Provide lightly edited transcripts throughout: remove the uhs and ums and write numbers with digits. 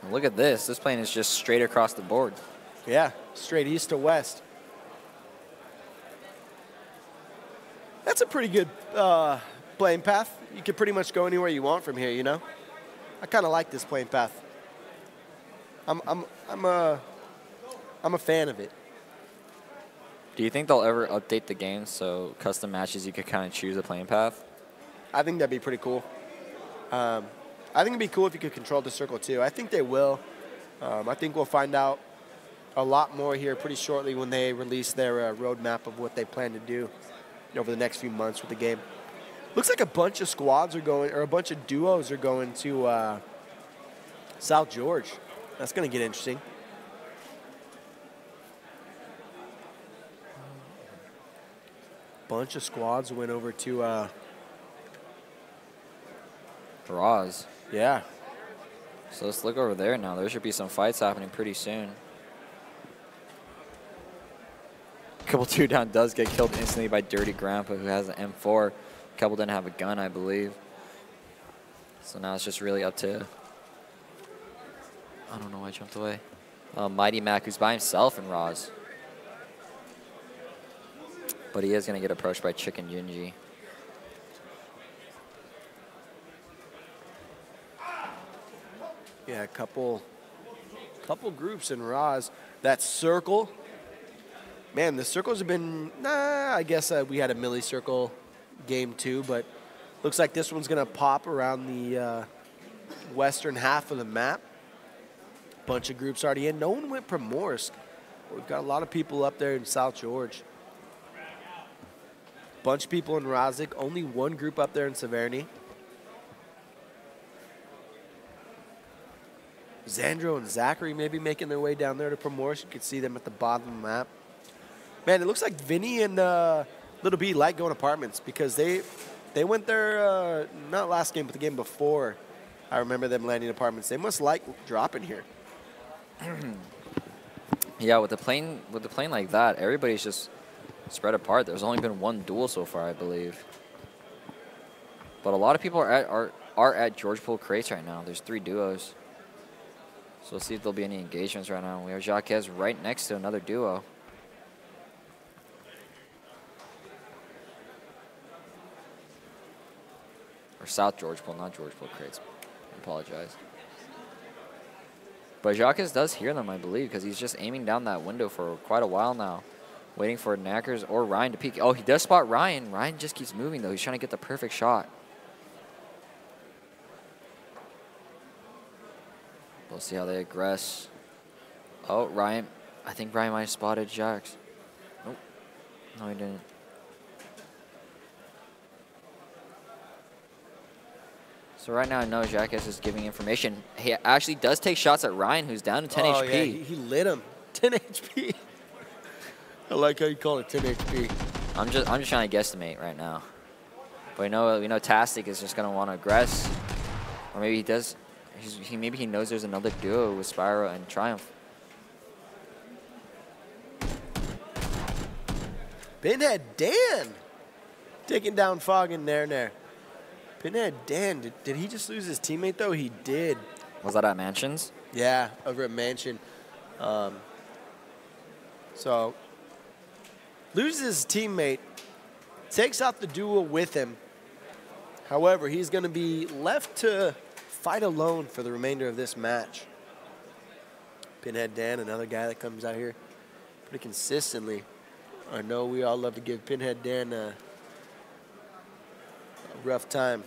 And look at this. This plane is just straight across the board. Yeah, straight east to west. That's a pretty good plane path. You can pretty much go anywhere you want from here, you know? I kind of like this plane path. I'm a fan of it. Do you think they'll ever update the game so custom matches you could kind of choose a plane path? I think that'd be pretty cool. I think it'd be cool if you could control the circle too. I think they will. I think we'll find out a lot more here pretty shortly when they release their roadmap of what they plan to do over the next few months with the game. Looks like a bunch of squads are going, or a bunch of duos are going to South George. That's going to get interesting. Bunch of squads went over to Draws. Yeah. So let's look over there now. There should be some fights happening pretty soon. Couple 2 down does get killed instantly by Dirty Grandpa, who has an M4. Couple didn't have a gun, I believe. So now it's just really up to... I don't know why I jumped away. Mighty Mac, who's by himself in Raws. But he is going to get approached by Chicken Gingy. Yeah, a couple groups in Raws. That circle, man, the circles have been, I guess we had a Millie Circle game too, but looks like this one's going to pop around the western half of the map. Bunch of groups already in. No one went Primorsk. We've got a lot of people up there in South George. Bunch of people in Razik. Only one group up there in Severny. Xandro and Zachary maybe making their way down there to Primorsk. You can see them at the bottom of the map. Man, it looks like Vinny and Little B like going apartments because they went there, not last game, but the game before. I remember them landing apartments. They must like dropping here. Yeah, with the plane like that, everybody's just spread apart. There's only been one duel so far, I believe. But a lot of people are at George Pool crates right now. There's 3 duos. So we'll see if there'll be any engagements right now. We have Jacques right next to another duo. Or South George Pool, not George Pool crates. I apologize. But Jacques does hear them, I believe, because he's just aiming down that window for quite a while now. Waiting for Knackers or Ryan to peek. Oh, he does spot Ryan. Ryan just keeps moving, though. He's trying to get the perfect shot. We'll see how they aggress. Oh, Ryan. I think Ryan might have spotted Jacques. Nope. No, he didn't. So right now, I know Jacques is giving information. He actually does take shots at Ryan, who's down to 10 HP. Yeah, he lit him. 10 HP. I like how you call it 10 HP. I'm just trying to guesstimate right now. But we know Tastic is just gonna want to aggress, or maybe he does. Maybe he knows there's another duo with Spyro and Triumph. Pinhead Dan taking down Fog and Nair. Pinhead Dan, did he just lose his teammate though? He did. Was that at Mansions? Yeah, over at Mansion. So loses his teammate, takes out the duel with him. However, he's going to be left to fight alone for the remainder of this match. Pinhead Dan, another guy that comes out here pretty consistently. I know we all love to give Pinhead Dan a rough time.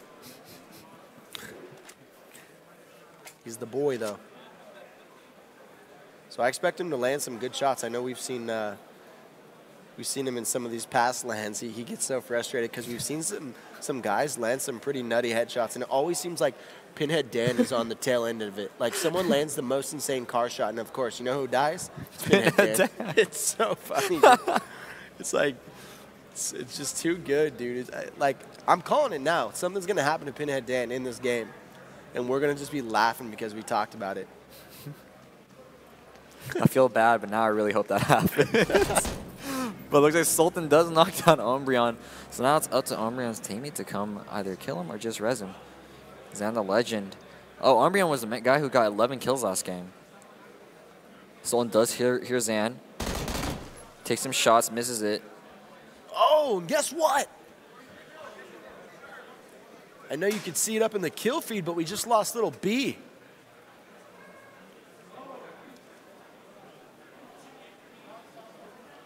He's the boy, though. So I expect him to land some good shots. I know we've seen him in some of these past lands. He gets so frustrated because we've seen some guys land some pretty nutty headshots, and it always seems like Pinhead Dan is on the tail end of it. Like someone lands the most insane car shot, and of course, you know who dies? It's Pinhead Dan. It's so funny. It's like, it's just too good, dude. I'm calling it now. Something's going to happen to Pinhead Dan in this game, and we're going to just be laughing because we talked about it. I feel bad, but now I really hope that happens. But it looks like Sultan does knock down Umbreon. So now it's up to Umbreon's teammate to come either kill him or just res him. Xan the Legend Oh, Umbreon was the guy who got 11 kills last game. Solon does hear Zan. Takes some shots, misses it. Oh, and guess what? I know you can see it up in the kill feed, but we just lost little B.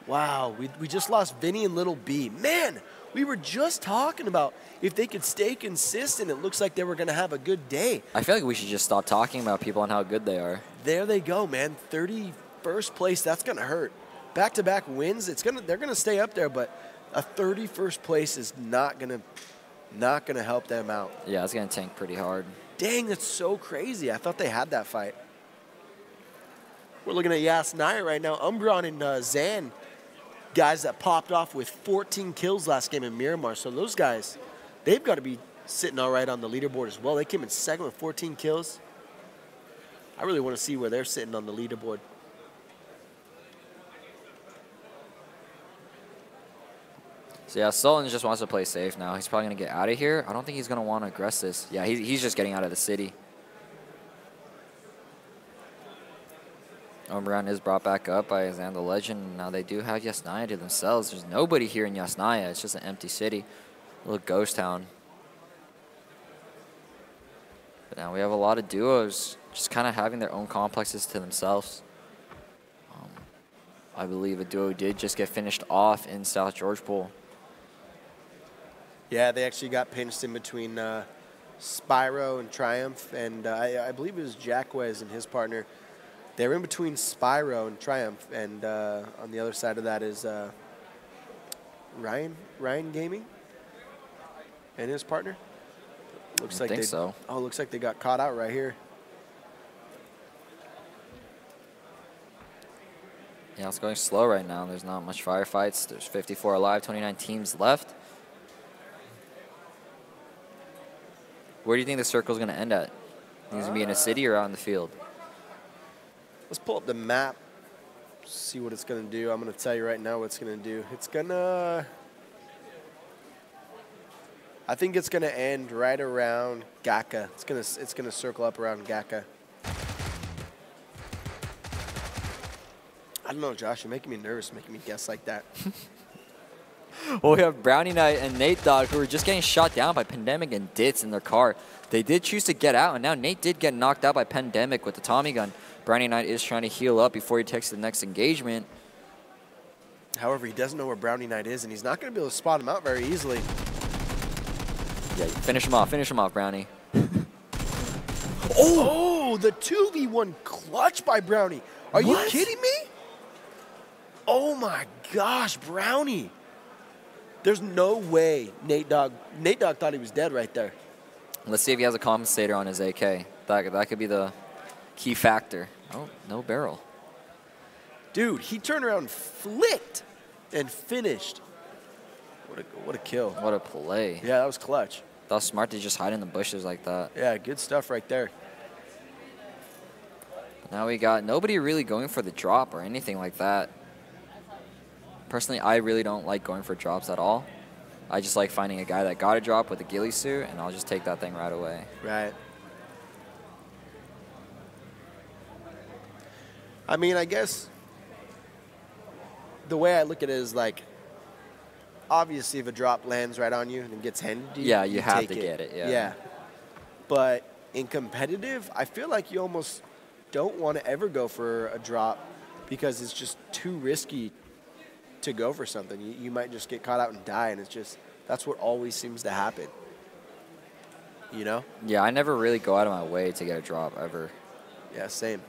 Wow, we just lost Vinny and little B. Man, we were just talking about if they could stay consistent, it looks like they were going to have a good day. I feel like we should just stop talking about people and how good they are. There they go, man. 31st place, that's going to hurt. Back-to-back wins, they're going to stay up there, but a 31st place is not going to help them out. Yeah, it's going to tank pretty hard. Dang, that's so crazy. I thought they had that fight. We're looking at Yasnaya right now. Umbreon and Zan, guys that popped off with 14 kills last game in Miramar. So those guys, they've got to be sitting all right on the leaderboard as well. They came in second with 14 kills. I really want to see where they're sitting on the leaderboard. So yeah, Sullen just wants to play safe now. He's probably going to get out of here. I don't think he's going to want to aggress this. Yeah, he's just getting out of the city. Umbreon is brought back up by Zan the Legend. Now they do have Yasnaya to themselves. There's nobody here in Yasnaya. It's just an empty city. A little ghost town. But now we have a lot of duos just kind of having their own complexes to themselves. I believe a duo did just get finished off in South George Pool. Yeah, they actually got pinched in between Spyro and Triumph, and I believe it was Jacquez and his partner. They were in between Spyro and Triumph, and on the other side of that is Ryan Gaming and his partner. Looks like so. Oh, looks like they got caught out right here. Yeah, it's going slow right now. There's not much firefights. There's 54 alive, 29 teams left. Where do you think the circle is going to end at? Think it's going to be in a city or out in the field? Let's pull up the map, see what it's going to do. I'm going to tell you right now what it's going to do. It's going to... I think it's going to end right around Gaka. It's going to circle up around Gaka. I don't know, Josh. You're making me nervous, making me guess like that. Well, we have Brownie Knight and Nate Dogg, who are just getting shot down by Pandemic and Ditz in their car. They did choose to get out, and now Nate did get knocked out by Pandemic with the Tommy gun. Brownie Knight is trying to heal up before he takes the next engagement. However, he doesn't know where Brownie Knight is, and he's not going to be able to spot him out very easily. Yeah, finish him off, Brownie. Oh, the 2v1 clutch by Brownie. Are you kidding me? Oh my gosh, Brownie. There's no way Nate Dogg thought he was dead right there. Let's see if he has a compensator on his AK. That could be the key factor. Oh, no barrel. Dude, he turned around, flicked, and finished. What a kill. What a play. Yeah, that was clutch. That was smart to just hide in the bushes like that. Yeah, good stuff right there. Now we got nobody really going for the drop or anything like that. Personally, I really don't like going for drops at all. I just like finding a guy that got a drop with a ghillie suit, and I'll just take that thing right away. Right. I mean, I guess the way I look at it is like, obviously if a drop lands right on you and gets handed to you, yeah, you have take to get it. Yeah. But in competitive, I feel like you almost don't want to ever go for a drop because it's just too risky to go for something. You might just get caught out and die, and it's just, that's what always seems to happen. You know? Yeah, I never really go out of my way to get a drop ever. Yeah, same.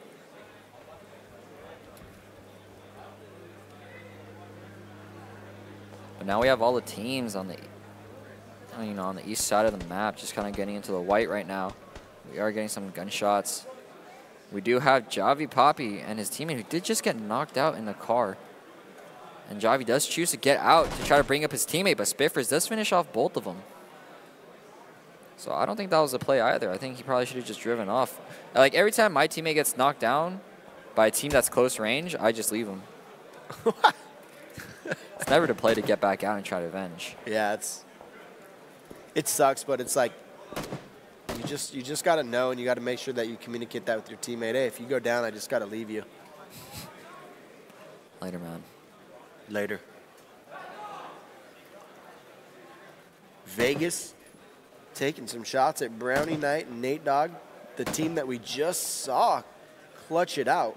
But now we have all the teams on the, on the east side of the map, just kind of getting into the white right now. We are getting some gunshots. We do have Javi Poppy and his teammate who did just get knocked out in the car. And Javi does choose to get out to try to bring up his teammate, but Spiffers does finish off both of them. So I don't think that was a play either. I think he probably should have just driven off. Like every time my teammate gets knocked down by a team that's close range, I just leave him. It's never the play to get back out and try to avenge. Yeah, it sucks, but it's like You just got to know, and you got to make sure that you communicate that with your teammate. Hey, if you go down, I just got to leave you. Later, man. Later. Vegas taking some shots at Brownie Knight and Nate Dogg, the team that we just saw clutch it out.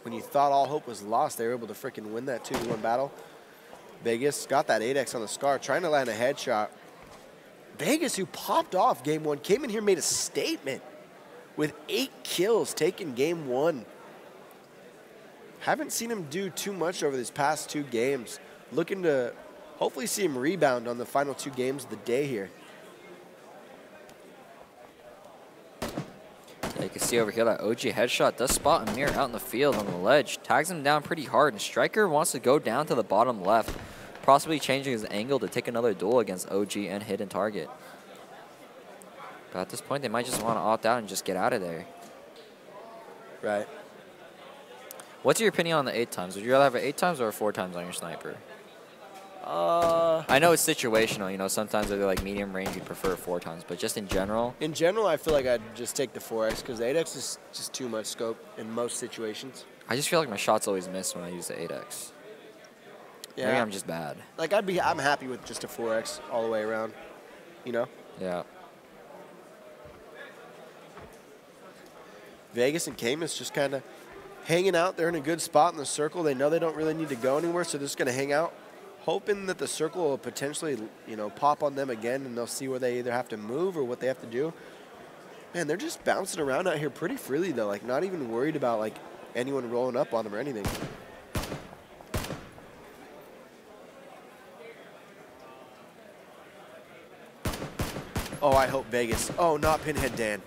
When you thought all hope was lost, they were able to freaking win that 2-1 battle. Vegas got that 8X on the Scar, trying to land a headshot. Vegas, who popped off game 1, came in here, made a statement with 8 kills taking game 1. Haven't seen him do too much over these past 2 games. Looking to hopefully see him rebound on the final 2 games of the day here. Yeah, you can see over here that OG headshot does spot Amir out in the field on the ledge. Tags him down pretty hard, and Striker wants to go down to the bottom left, possibly changing his angle to take another duel against OG and hidden target. But at this point, they might just want to opt out and just get out of there. Right. What's your opinion on the 8 times? Would you rather have an 8 times or a 4 times on your sniper? I know it's situational. You know, sometimes if they're like medium range, you'd prefer 4 times. But just in general? In general, I feel like I'd just take the 4X because the 8X is just too much scope in most situations. I just feel like my shots always miss when I use the 8X. Yeah. Maybe I'm just bad. Like, I'm happy with just a 4X all the way around, you know? Yeah. Vegas and Camus just kind of hanging out. They're in a good spot in the circle. They know they don't really need to go anywhere, so they're just going to hang out, hoping that the circle will potentially, you know, pop on them again, and they'll see where they either have to move or what they have to do. Man, they're just bouncing around out here pretty freely, though. Like, not even worried about, like, anyone rolling up on them or anything. Oh, I hope Vegas. Oh, not Pinhead Dan.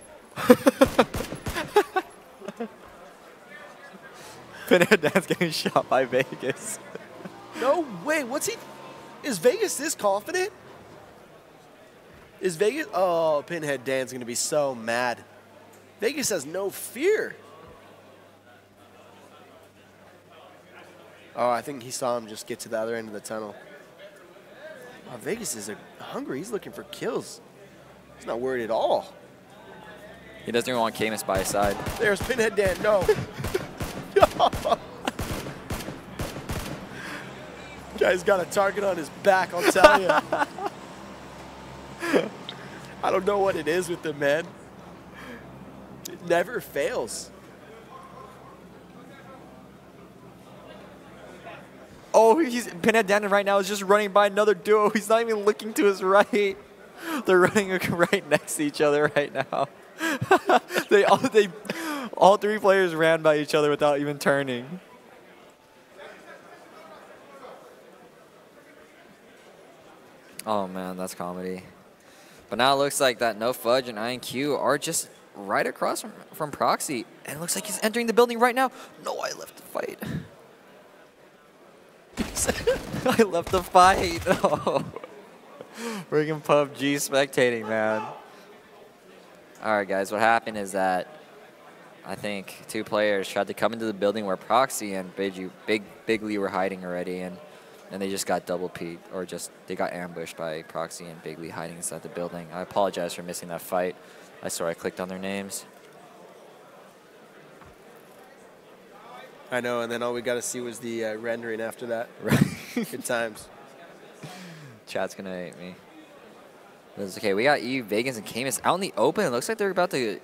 Pinhead Dan's getting shot by Vegas. No way. What's he? Is Vegas this confident? Is Vegas? Oh, Pinhead Dan's going to be so mad. Vegas has no fear. Oh, I think he saw him just get to the other end of the tunnel. Oh, Vegas is hungry. He's looking for kills. He's not worried at all. He doesn't even want Camus by his side. There's Pinhead Dan. No. Guy's got a target on his back, I'll tell you. I don't know what it is with him, man. It never fails. Oh, Pinhead Dan right now is just running by another duo. He's not even looking to his right. They're running right next to each other right now. All 3 players ran by each other without even turning. Oh man, that's comedy. But now it looks like that No Fudge and INQ are just right across from Proxy. And it looks like he's entering the building right now. No, I left the fight. I left the fight. Oh. Freaking PUBG spectating, man. Alright guys, what happened is that I think 2 players tried to come into the building where Proxy and Big Lee were hiding already, and they just got double peeked, or just they got ambushed by Proxy and Big Lee hiding inside the building. I apologize for missing that fight. I saw I clicked on their names. I know, and then all we got to see was the rendering after that. Right. Good times. Chat's gonna hate me. But it's okay. We got EU, Vegas, and Camus out in the open. It looks like they're about to.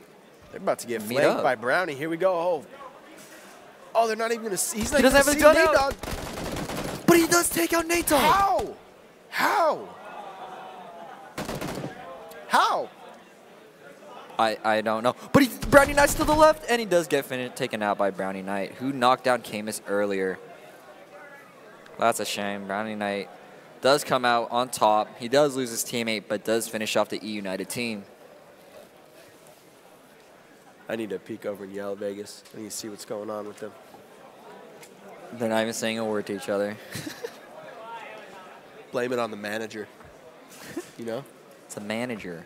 They're about to get meet flanked up by Brownie. Here we go. Oh, they're not even gonna see. He's not he doesn't even have gonna a see gun Nate out. Dogg. But he does take out Nate Dogg. How? How? How? I don't know. But Brownie Knight's to the left, and he does get taken out by Brownie Knight, who knocked down Camus earlier. That's a shame. Brownie Knight does come out on top. He does lose his teammate, but does finish off the E United team. I need to peek over and yell at Vegas. I need to see what's going on with them. They're not even saying a word to each other. Blame it on the manager. You know? It's a manager.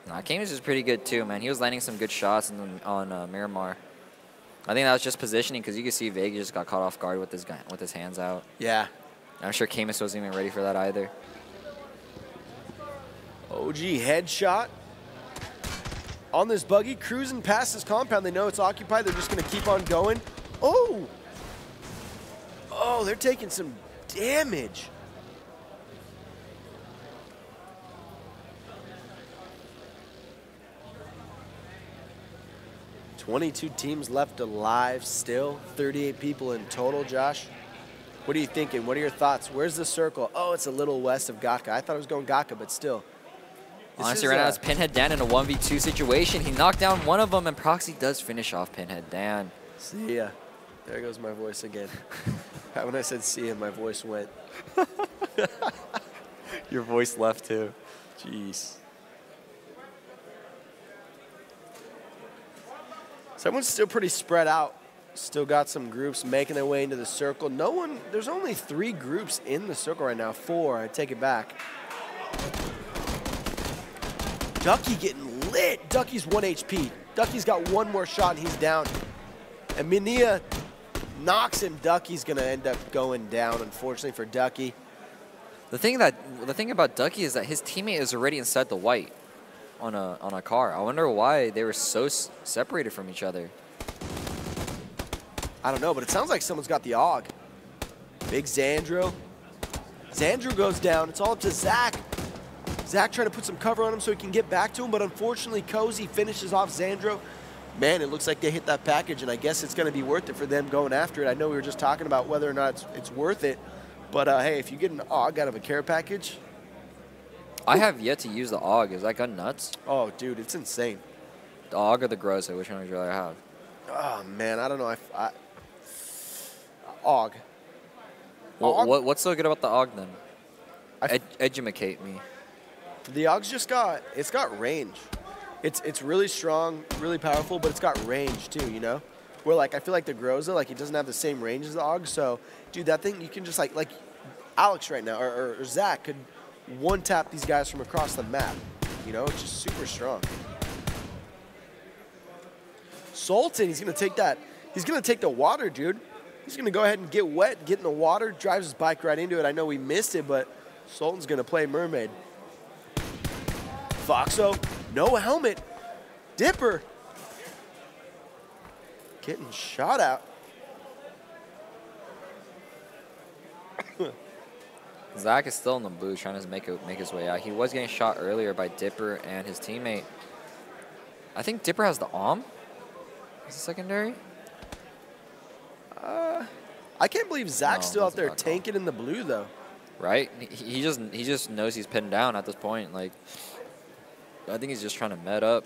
Nah, Camus is pretty good too, man. He was landing some good shots on Miramar. I think that was just positioning because you can see Vegas just got caught off guard with his hands out. Yeah. I'm sure Camus wasn't even ready for that either. OG headshot on this buggy, cruising past this compound. They know it's occupied. They're just going to keep on going. Oh! Oh, they're taking some damage. "22 teams left alive still. 38 people in total, Josh. What are you thinking? What are your thoughts? Where's the circle? Oh, it's a little west of Gaka. I thought it was going Gaka, but still. Honestly, right now it's Pinhead Dan in a 1v2 situation. He knocked down one of them, and Proxy does finish off Pinhead Dan. See ya. There goes my voice again. When I said see ya, my voice went. Your voice left too. Jeez. So everyone's still pretty spread out. Still got some groups making their way into the circle. No one, there's only 3 groups in the circle right now. 4, I take it back. Ducky getting lit. Ducky's 1 HP. Ducky's got 1 more shot and he's down. And Minia knocks him. Ducky's gonna end up going down, unfortunately for Ducky. The thing about Ducky is that his teammate is already inside the white on a car. I wonder why they were so separated from each other. I don't know, but it sounds like someone's got the AUG. Big Xandro. Xandro goes down. It's all up to Zach. Zach trying to put some cover on him so he can get back to him, but unfortunately Cozy finishes off Xandro. Man, it looks like they hit that package, and I guess it's going to be worth it for them going after it. I know we were just talking about whether or not it's worth it, but hey, if you get an AUG out of a care package. I have yet to use the AUG. Is that gun nuts? Oh, dude, it's insane. The AUG or the Groza? Which one would you rather have? Oh, man, I don't know. AUG. Well, AUG? What's so good about the AUG then? Edumacate me. The AUG's it's got range. It's really strong, really powerful, but it's got range too, you know? Where like, I feel like the Groza, like it doesn't have the same range as the AUG, so dude, that thing, you can just like Alex right now, or Zach could one-tap these guys from across the map. You know, it's just super strong. Sultan, he's gonna take the water, dude. He's gonna go ahead and get wet, get in the water, drives his bike right into it. I know we missed it, but Sultan's gonna play Mermaid. Foxo, no helmet. Dipper getting shot out. Zach is still in the blue, trying to make his way out. He was getting shot earlier by Dipper and his teammate. I think Dipper has the AWM as a secondary. I can't believe Zach's still out there tanking in the blue though. Right? He just knows he's pinned down at this point. Like, I think he's just trying to med up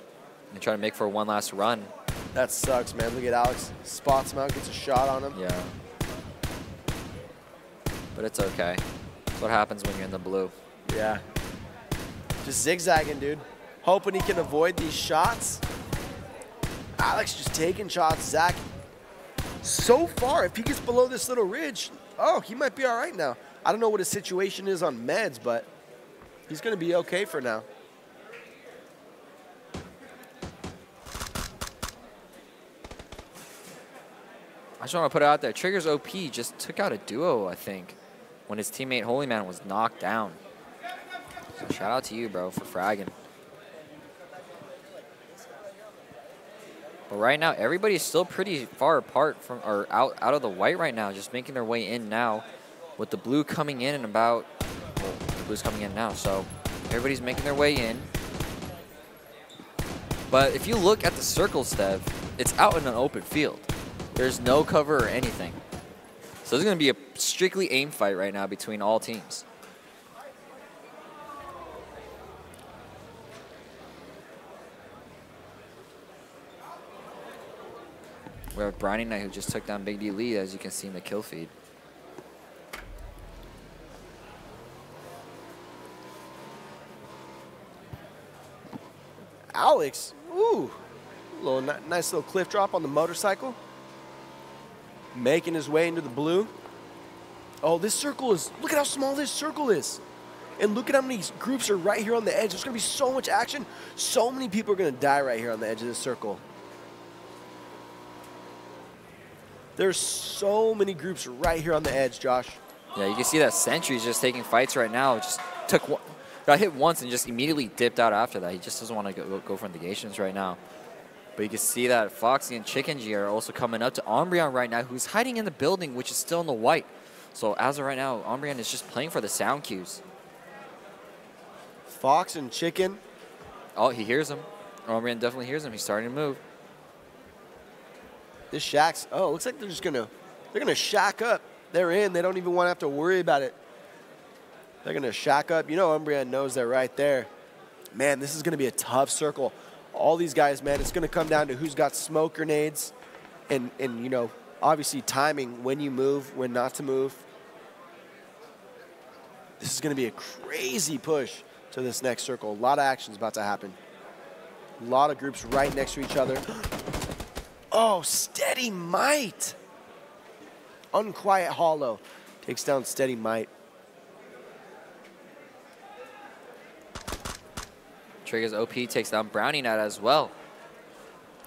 and try to make for one last run. That sucks, man. Look at Alex. Spots him out, gets a shot on him. Yeah. But it's okay. That's what happens when you're in the blue. Yeah. Just zigzagging, dude. Hoping he can avoid these shots. Alex just taking shots. Zach, so far, if he gets below this little ridge, oh, he might be all right now. I don't know what his situation is on meds, but he's going to be okay for now. I just want to put it out there. Trigger's OP just took out a duo, I think, when his teammate Holy Man was knocked down. So shout out to you, bro, for fragging. But right now, everybody's still pretty far apart from, or out of the white right now, just making their way in now, with the blue coming in about, well, the blue's coming in now, so everybody's making their way in. But if you look at the circle, Stev, it's out in an open field. There's no cover or anything. So there's going to be a strictly aim fight right now between all teams. We have Briny Knight, who just took down Big D Lee, as you can see in the kill feed. Alex, ooh, nice little cliff drop on the motorcycle. Making his way into the blue. Oh, this circle is, look at how small this circle is. And look at how many groups are right here on the edge. There's going to be so much action. So many people are going to die right here on the edge of this circle. There's so many groups right here on the edge, Josh. Yeah, you can see that Sentry's just taking fights right now. Just got hit once and just immediately dipped out after that. He just doesn't want to go for negations right now. But you can see that Foxy and Chicken G are also coming up to Umbreon right now, who's hiding in the building, which is still in the white. So as of right now, Umbreon is just playing for the sound cues. Fox and Chicken. Oh, he hears him. Umbreon definitely hears him. He's starting to move. This Shack's, oh, looks like they're gonna shack up. They're in. They don't even want to have to worry about it. They're gonna shack up. You know, Umbreon knows they're right there. Man, this is gonna be a tough circle. All these guys, man, it's gonna come down to who's got smoke grenades, and you know, obviously timing when you move, when not to move. This is gonna be a crazy push to this next circle. A lot of action's about to happen. A lot of groups right next to each other. Oh, Steady Might. Unquiet Hollow takes down Steady Might. Trigger's OP takes down Brownie Knight as well.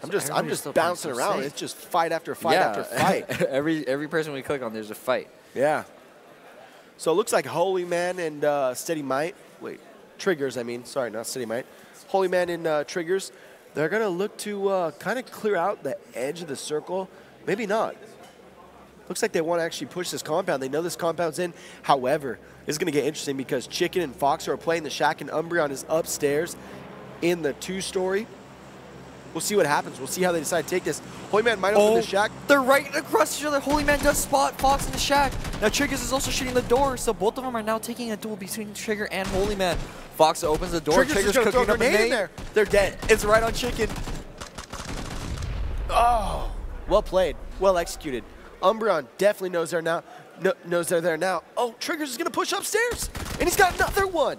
I'm just bouncing around. Safe. It's just fight after fight after fight. every person we click on, there's a fight. Yeah. So it looks like Holy Man and Steady Might. Wait, Triggers, I mean. Sorry, not Steady Might. Holy Man and Triggers. They're going to look to kind of clear out the edge of the circle. Maybe not. Looks like they want to actually push this compound. They know this compound's in. However, it's going to get interesting because Chicken and Fox are playing the shack, and Umbreon is upstairs in the 2-story. We'll see what happens. We'll see how they decide to take this. Holy Man might open the shack. They're right across each other. Holy Man does spot Fox in the shack. Now Triggers is also shooting the door, so both of them are now taking a duel between Trigger and Holy Man. Fox opens the door. Trigger's cooking up a grenade in there. They're dead. It's right on Chicken. Oh, well played. Well executed. Umbreon definitely knows they're now. Knows they're there now. Oh, Triggers is going to push upstairs, and he's got another one.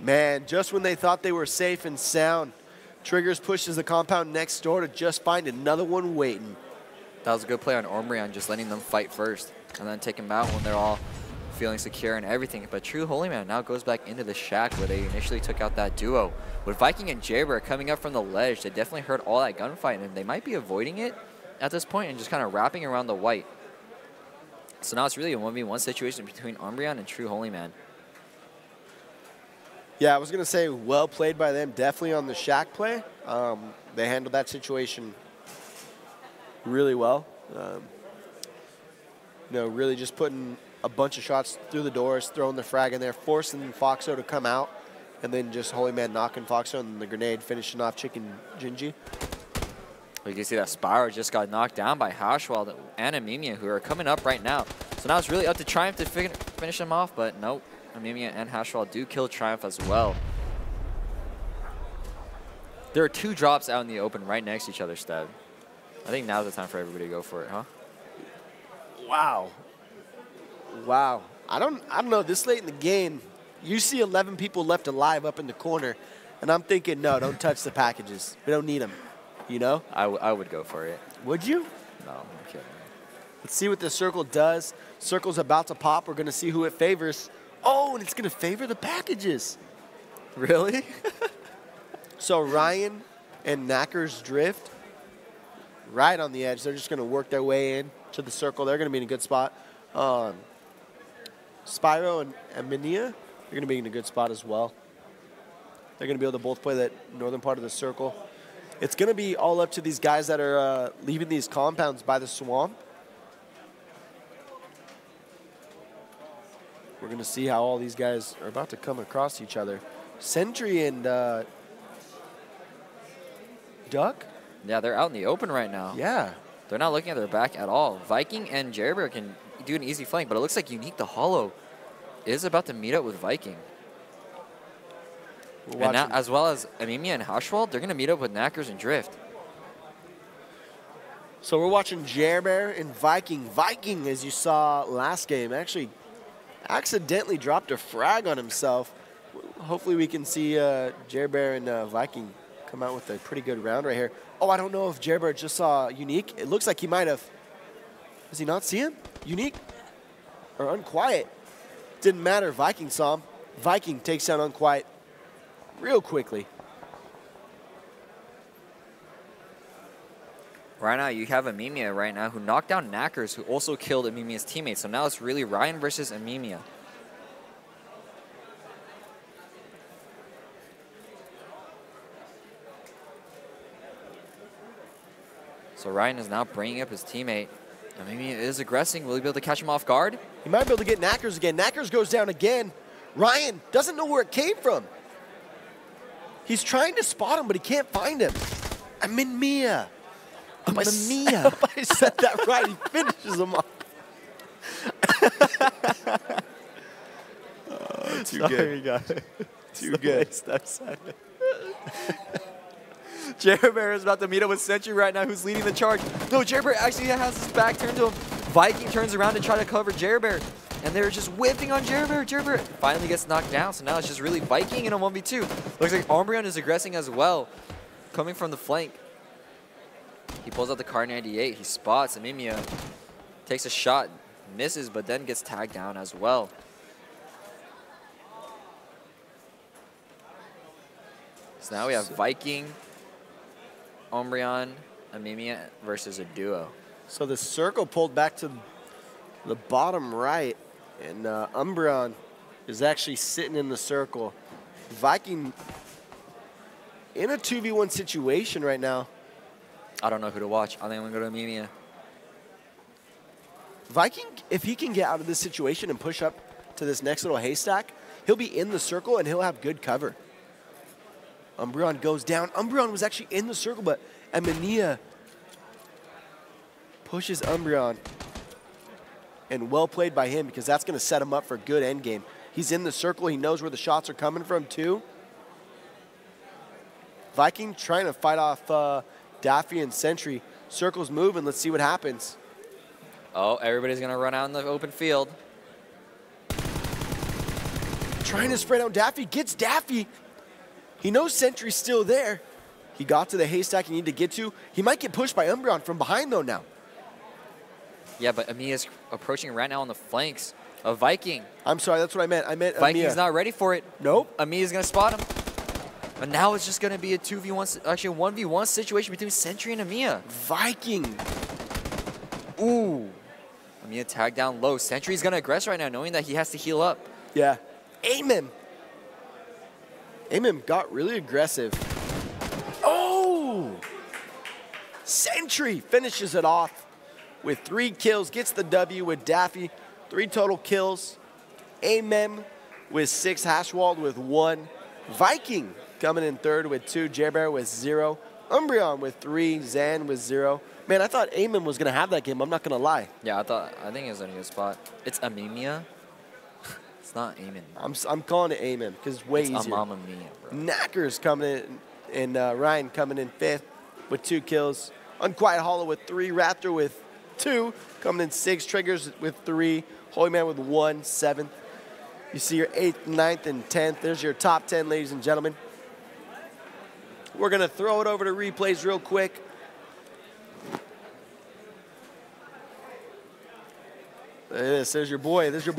Man, just when they thought they were safe and sound, Triggers pushes the compound next door to just find another one waiting. That was a good play on Umbreon, just letting them fight first, and then take them out when they're all feeling secure and everything. But True Holy Man now goes back into the shack where they initially took out that duo. With Viking and Jaybird coming up from the ledge, they definitely heard all that gunfight, and they might be avoiding it at this point and just kind of wrapping around the white. So now it's really a 1v1 situation between Umbreon and True Holy Man. Yeah, I was going to say well played by them, definitely on the shack play. They handled that situation really well. You know, really just putting a bunch of shots through the doors, throwing the frag in there, forcing Foxo to come out, and then just Holy Man knocking Foxo and the grenade finishing off Chicken Gingy. You can see that Spyro just got knocked down by Hashwell and Amemia, who are coming up right now. So now it's really up to Triumph to finish him off, but nope. Amemia and Hashwell do kill Triumph as well. There are 2 drops out in the open right next to each other, Stev. I think now's the time for everybody to go for it, huh? Wow. Wow. I don't know, this late in the game, you see 11 people left alive up in the corner, and I'm thinking, no, don't touch the packages. We don't need them. You know? I would go for it. Would you? No, I'm kidding. Let's see what the circle does. Circle's about to pop. We're going to see who it favors. Oh, and it's going to favor the packages. Really? So Ryan and Knacker's Drift, right on the edge. They're just going to work their way in to the circle. They're going to be in a good spot. Spyro and Amenia, they're going to be in a good spot as well. They're going to be able to both play that northern part of the circle. It's going to be all up to these guys that are leaving these compounds by the swamp. We're going to see how all these guys are about to come across each other. Sentry and Duck? Yeah, they're out in the open right now. Yeah. They're not looking at their back at all. Viking and Jaybird can do an easy flank, but it looks like Unique the Hollow is about to meet up with Viking. And now, as well as Amemia and Hashwell, they're going to meet up with Knackers and Drift. So we're watching Jerbear and Viking. Viking, as you saw last game, actually accidentally dropped a frag on himself. Hopefully we can see Jerbear and Viking come out with a pretty good round right here. Oh, I don't know if Jerbear just saw Unique. It looks like he might have. Does he not see him? Unique or Unquiet? Didn't matter. Viking saw him. Viking takes down Unquiet real quickly. Right now, you have Amemia right now who knocked down Knackers, who also killed Amemia's teammate. So now it's really Ryan versus Amemia. So Ryan is now bringing up his teammate. Amemia is aggressing. Will he be able to catch him off guard? He might be able to get Knackers again. Knackers goes down again. Ryan doesn't know where it came from. He's trying to spot him, but he can't find him. Amemia. Amemia. If I said that right, he finishes him off. Too good. Guys. Too good. Jerbear is about to meet up with Sentry right now, who's leading the charge. No, Jerbear actually has his back turned to him. Viking turns around to try to cover Jerbear, and they're just whipping on Jerbear. Jerbear finally gets knocked down, so now it's just really Viking in a 1v2. Looks like Umbreon is aggressing as well, coming from the flank. He pulls out the Kar 98. He spots Amemia, takes a shot, misses, but then gets tagged down as well. So now we have Viking, Umbreon, Amemia versus a duo. So the circle pulled back to the bottom right, and Umbreon is actually sitting in the circle. Viking in a 2v1 situation right now. I don't know who to watch. I think I'm going to go to Amemia. Viking, if he can get out of this situation and push up to this next little haystack, he'll be in the circle and he'll have good cover. Umbreon goes down. Umbreon was actually in the circle, but Amemia pushes Umbreon. And well played by him, because that's going to set him up for a good end game. He's in the circle. He knows where the shots are coming from, too. Viking trying to fight off Daffy and Sentry. Circle's moving. Let's see what happens. Oh, everybody's going to run out in the open field. Trying to spread out Daffy. Gets Daffy. He knows Sentry's still there. He got to the haystack he needed to get to. He might get pushed by Umbreon from behind, though, now. Yeah, but Amia's approaching right now on the flanks of Viking. I'm sorry, that's what I meant. I meant Viking's not ready for it. Nope. Amia's going to spot him. But now it's just going to be a 2v1, actually a 1v1 situation between Sentry and Amia. Viking. Ooh. Amia tagged down low. Sentry's going to aggress right now, knowing that he has to heal up. Yeah. Amen. Amen got really aggressive. Oh! Sentry finishes it off with 3 kills, gets the W with Daffy. 3 total kills. Amen with 6, Hashwald with 1. Viking coming in third with 2, Jerbear with 0. Umbreon with 3, Zan with 0. Man, I thought Amen was going to have that game. I'm not going to lie. Yeah, I think it was in a good spot. It's Amemia. It's not Amen. I'm calling it Amen because it's way easier. Amemia, bro. Knackers coming in, and Ryan coming in 5th with 2 kills. Unquiet Hollow with 3, Raptor with 2, coming in 6, Triggers with 3, Holy Man with 1, 7th. You see your 8th, 9th, and 10th. There's your top 10, ladies and gentlemen. We're going to throw it over to replays real quick. There's your boy. There's your boy.